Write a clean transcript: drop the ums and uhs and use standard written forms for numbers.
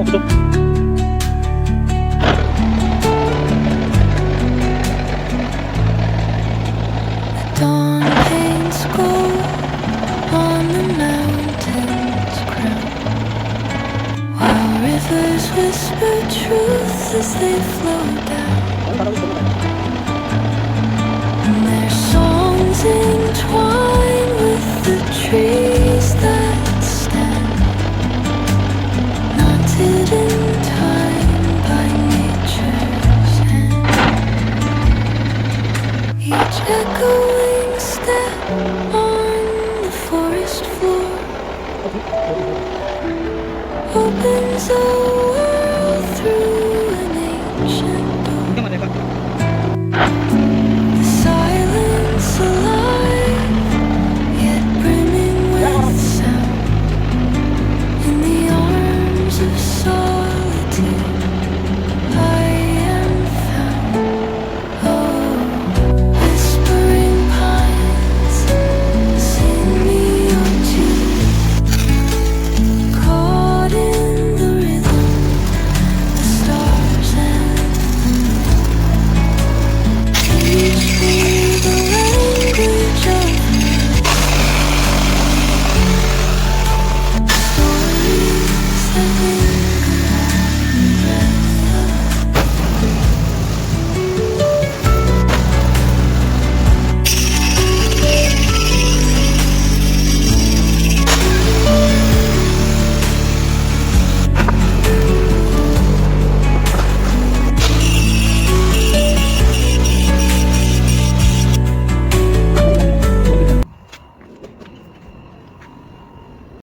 Dawn paints gold on the mountain's crown, while rivers whisper truth as they flow down. And their songs entwine with the trees that stand, knotted in time by nature's hand. Each echoing step on the forest floor opens a world